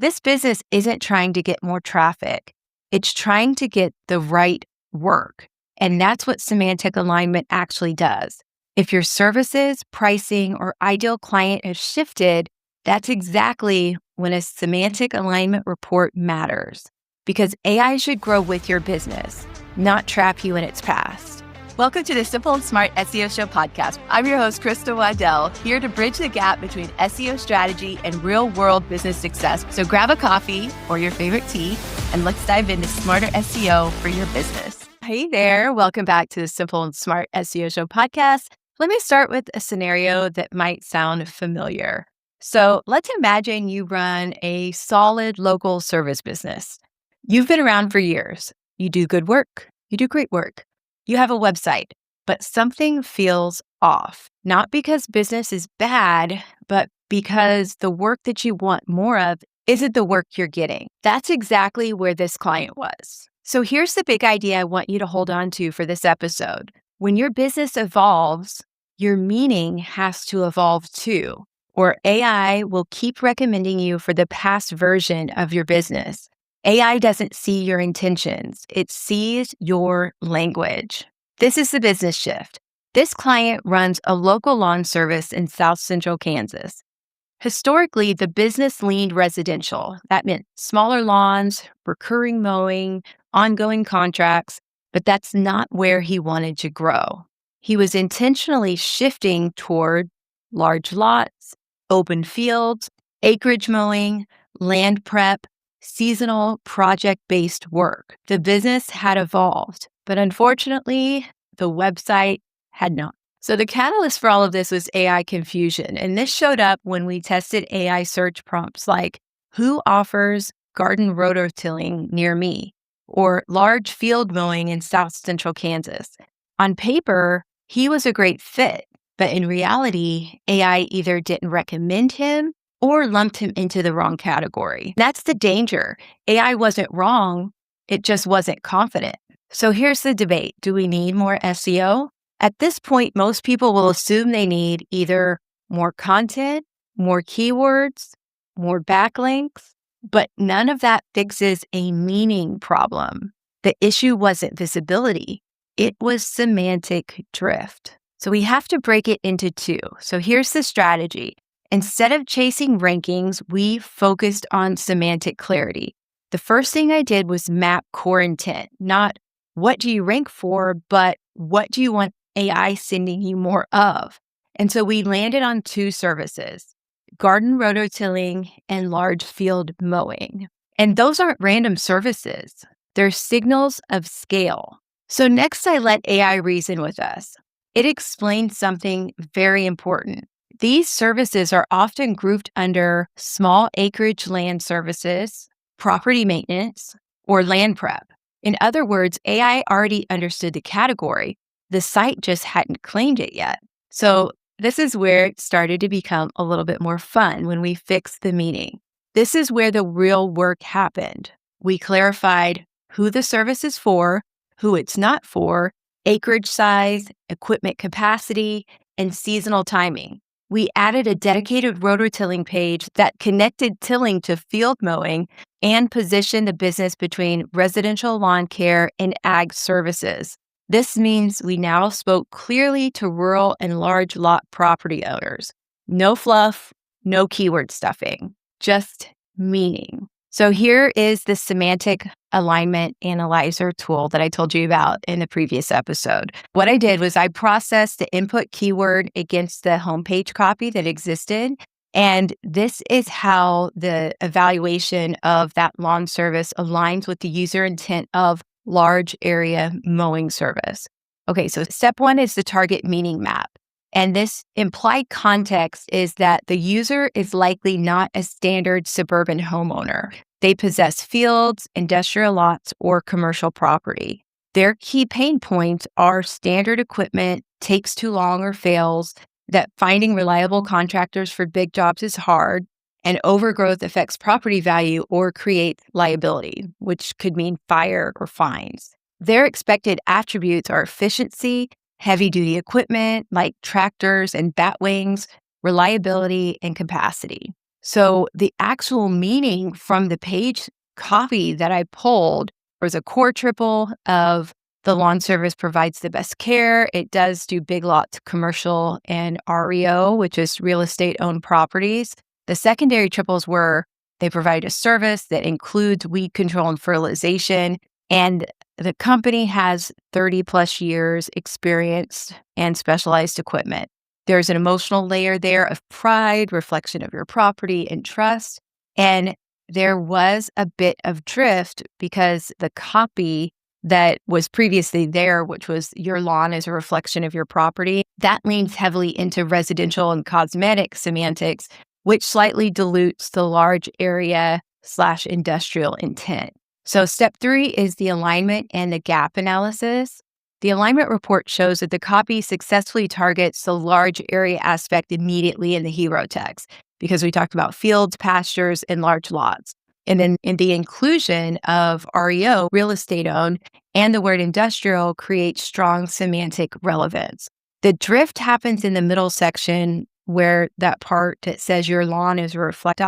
This business isn't trying to get more traffic. It's trying to get the right work. And that's what semantic alignment actually does. If your services, pricing, or ideal client has shifted, that's exactly when a semantic alignment report matters. Because AI should grow with your business, not trap you in its past. Welcome to the Simple and Smart SEO Show podcast. I'm your host, Krista Waddell, here to bridge the gap between SEO strategy and real-world business success. So grab a coffee or your favorite tea, and let's dive into smarter SEO for your business. Hey there. Welcome back to the Simple and Smart SEO Show podcast. Let me start with a scenario that might sound familiar. So let's imagine you run a solid local service business. You've been around for years. You do good work. You do great work. You have a website, but something feels off. Not because business is bad, but because the work that you want more of isn't the work you're getting. That's exactly where this client was. So here's the big idea I want you to hold on to for this episode. When your business evolves, your meaning has to evolve too, or AI will keep recommending you for the past version of your business. AI doesn't see your intentions. It sees your language. This is the business shift. This client runs a local lawn service in South Central Kansas. Historically, the business leaned residential. That meant smaller lawns, recurring mowing, ongoing contracts, but that's not where he wanted to grow. He was intentionally shifting toward large lots, open fields, acreage mowing, land prep, seasonal project-based work. The business had evolved, but unfortunately, the website had not. So the catalyst for all of this was AI confusion. And this showed up when we tested AI search prompts like, who offers garden rototilling near me? Or large field mowing in South Central Kansas. On paper, he was a great fit, but in reality, AI either didn't recommend him or lumped him into the wrong category. That's the danger. AI wasn't wrong, it just wasn't confident. So here's the debate. Do we need more SEO? At this point, most people will assume they need either more content, more keywords, more backlinks, but none of that fixes a meaning problem. The issue wasn't visibility. It was semantic drift. So we have to break it into two. So here's the strategy. Instead of chasing rankings, we focused on semantic clarity. The first thing I did was map core intent, not what do you rank for, but what do you want AI sending you more of? And so we landed on two services, garden rototilling and large field mowing. And those aren't random services. They're signals of scale. So next I let AI reason with us. It explained something very important. These services are often grouped under small acreage land services, property maintenance, or land prep. In other words, AI already understood the category. The site just hadn't claimed it yet. So this is where it started to become a little bit more fun when we fixed the meaning. This is where the real work happened. We clarified who the service is for, who it's not for, acreage size, equipment capacity, and seasonal timing. We added a dedicated rototilling page that connected tilling to field mowing and positioned the business between residential lawn care and ag services. This means we now spoke clearly to rural and large lot property owners. No fluff, no keyword stuffing, just meaning. So here is the Semantic Alignment Analyzer tool that I told you about in the previous episode. What I did was I processed the input keyword against the homepage copy that existed. And this is how the evaluation of that lawn service aligns with the user intent of large area mowing service. Okay, so step one is the target meaning map. And this implied context is that the user is likely not a standard suburban homeowner. They possess fields, industrial lots, or commercial property. Their key pain points are standard equipment takes too long or fails, that finding reliable contractors for big jobs is hard, and overgrowth affects property value or creates liability, which could mean fire or fines. Their expected attributes are efficiency, heavy-duty equipment like tractors and bat wings, reliability, and capacity. So the actual meaning from the page copy that I pulled was a core triple of the lawn service provides the best care. It does do big lots, commercial, and REO, which is real estate owned properties. The secondary triples were they provide a service that includes weed control and fertilization. And the company has 30 plus years experience and specialized equipment. There's an emotional layer there of pride, reflection of your property, and trust. And there was a bit of drift because the copy that was previously there, which was your lawn is a reflection of your property, that leans heavily into residential and cosmetic semantics, which slightly dilutes the large area / industrial intent. So step 3 is the alignment and the gap analysis. The alignment report shows that the copy successfully targets the large area aspect immediately in the hero text because we talked about fields, pastures, and large lots. And then in the inclusion of REO, real estate owned, and the word industrial creates strong semantic relevance. The drift happens in the middle section where that part that says your lawn is a reflect ...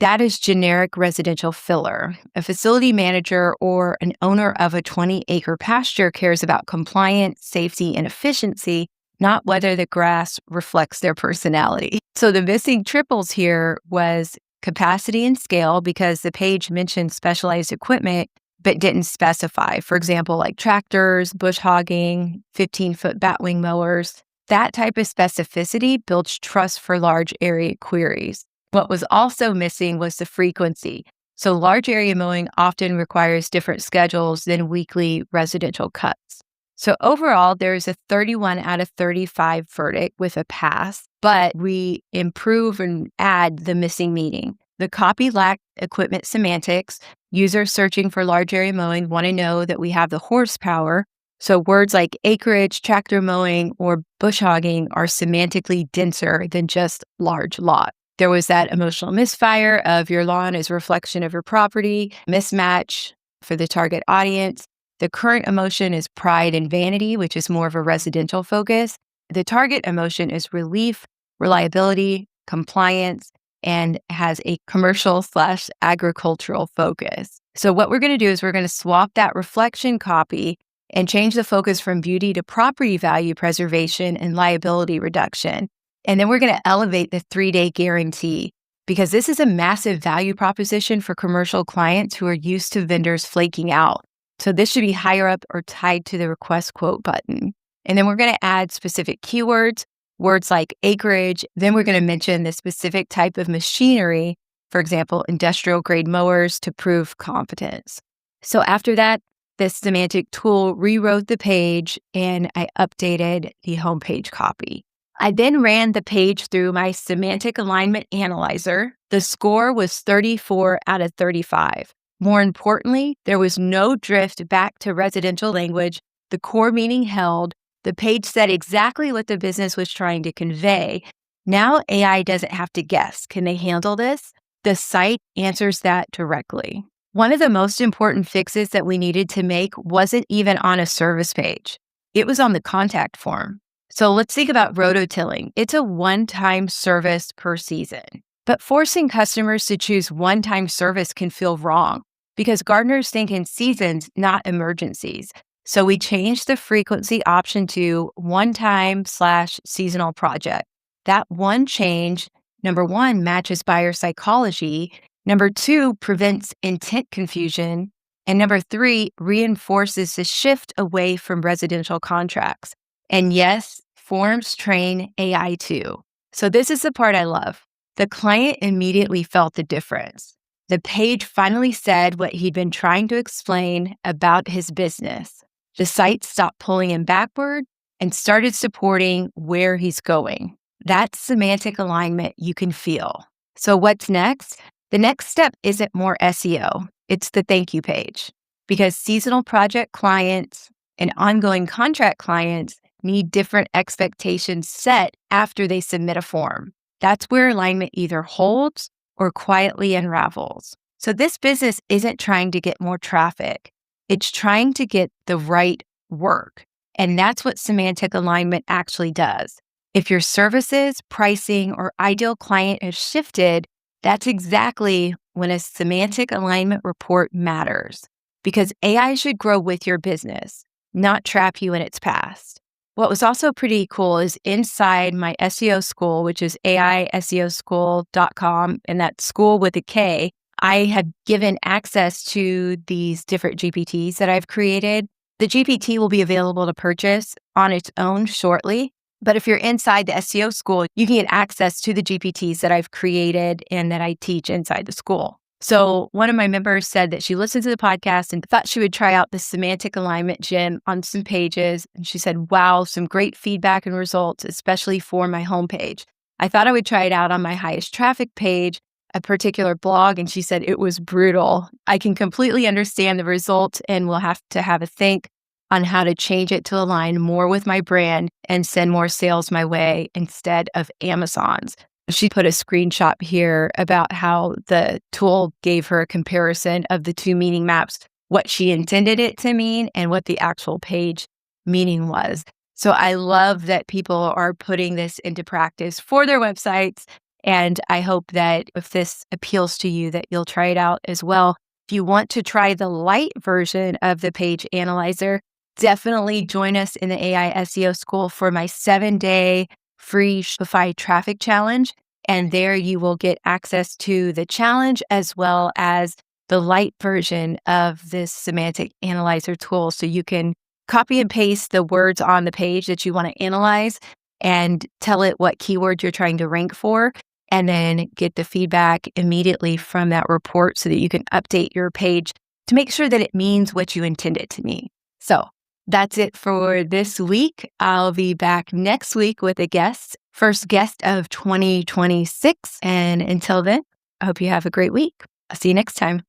That is generic residential filler. A facility manager or an owner of a 20-acre pasture cares about compliance, safety, and efficiency, not whether the grass reflects their personality. So the missing triples here was capacity and scale because the page mentioned specialized equipment but didn't specify. For example, like tractors, bush hogging, 15-foot batwing mowers. That type of specificity builds trust for large area queries. What was also missing was the frequency. So large area mowing often requires different schedules than weekly residential cuts. So overall, there's a 31 out of 35 verdict with a pass, but we improve and add the missing meaning. The copy lacked equipment semantics. Users searching for large area mowing want to know that we have the horsepower. So words like acreage, tractor mowing, or bush hogging are semantically denser than just large lot. There was that emotional misfire of your lawn is a reflection of your property, mismatch for the target audience. The current emotion is pride and vanity, which is more of a residential focus. The target emotion is relief, reliability, compliance, and has a commercial / agricultural focus. So what we're going to do is we're going to swap that reflection copy and change the focus from beauty to property value preservation and liability reduction. And then we're going to elevate the 3-day guarantee because this is a massive value proposition for commercial clients who are used to vendors flaking out. So this should be higher up or tied to the request quote button. And then we're going to add specific keywords, words like acreage. Then we're going to mention the specific type of machinery, for example, industrial grade mowers to prove competence. So after that, this semantic tool rewrote the page and I updated the homepage copy. I then ran the page through my Semantic Alignment Analyzer. The score was 34 out of 35. More importantly, there was no drift back to residential language. The core meaning held. The page said exactly what the business was trying to convey. Now AI doesn't have to guess. Can they handle this? The site answers that directly. One of the most important fixes that we needed to make wasn't even on a service page. It was on the contact form. So let's think about rototilling. It's a one-time service per season. But forcing customers to choose one-time service can feel wrong because gardeners think in seasons, not emergencies. So we changed the frequency option to one-time / seasonal project. That one change, number 1, matches buyer psychology. Number 2, prevents intent confusion. And number 3, reinforces the shift away from residential contracts. And yes, forms train AI too. So this is the part I love. The client immediately felt the difference. The page finally said what he'd been trying to explain about his business. The site stopped pulling him backward and started supporting where he's going. That's semantic alignment you can feel. So what's next? The next step isn't more SEO. It's the thank you page. Because seasonal project clients and ongoing contract clients need different expectations set after they submit a form. That's where alignment either holds or quietly unravels. So this business isn't trying to get more traffic. It's trying to get the right work. And that's what semantic alignment actually does. If your services, pricing, or ideal client has shifted, That's exactly when a semantic alignment report matters, because AI should grow with your business, not trap you in its past. What was also pretty cool is inside my SEO school, which is aiseoschool.com, and that's school with a K, I have given access to these different GPTs that I've created. The GPT will be available to purchase on its own shortly. But if you're inside the SEO school, you can get access to the GPTs that I've created and that I teach inside the school. So one of my members said that she listened to the podcast and thought she would try out the semantic alignment gem on some pages. And she said, wow, some great feedback and results, especially for my homepage. I thought I would try it out on my highest traffic page, a particular blog. And she said it was brutal. I can completely understand the result and we'll have to have a think on how to change it to align more with my brand and send more sales my way instead of Amazon's. She put a screenshot here about how the tool gave her a comparison of the two meaning maps, what she intended it to mean and what the actual page meaning was. So I love that people are putting this into practice for their websites. And I hope that if this appeals to you, that you'll try it out as well. If you want to try the light version of the page analyzer, definitely join us in the AI SEO school for my 7-day free Shopify traffic challenge. And there you will get access to the challenge as well as the light version of this semantic analyzer tool. So you can copy and paste the words on the page that you want to analyze and tell it what keyword you're trying to rank for, and then get the feedback immediately from that report so that you can update your page to make sure that it means what you intend it to mean. So that's it for this week. I'll be back next week with a guest, first guest of 2026. And until then, I hope you have a great week. I'll see you next time.